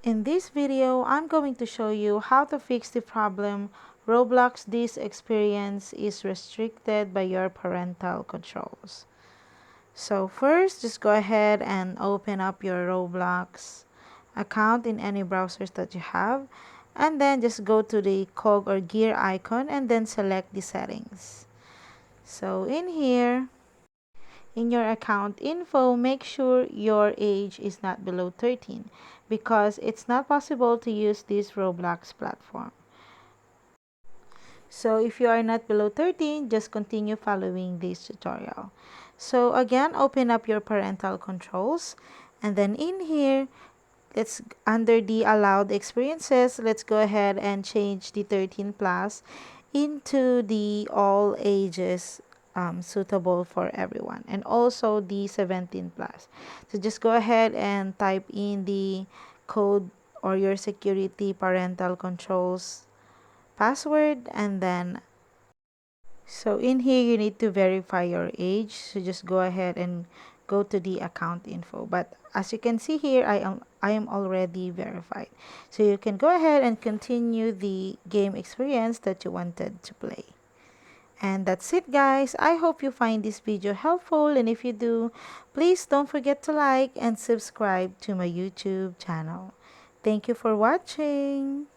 In this video, I'm going to show you how to fix the problem Roblox this experience is restricted by your parental controls. So first, just go ahead and open up your Roblox account in any browsers that you have, and then just go to the cog or gear icon and then select the settings. So in here, in your account info, make sure your age is not below 13 because it's not possible to use this Roblox platform. So if you are not below 13, just continue following this tutorial. So again, open up your parental controls, and then in here, let's under the allowed experiences, let's go ahead and change the 13 plus into the all ages, suitable for everyone, and also the 17 plus. So just go ahead and type in the code or your security parental controls password, and then so in here you need to verify your age. So just go ahead and go to the account info, but as you can see here, I am already verified. So you can go ahead and continue the game experience that you wanted to play. And that's it, guys. I hope you find this video helpful, and if you do, please don't forget to like and subscribe to my YouTube channel. Thank you for watching.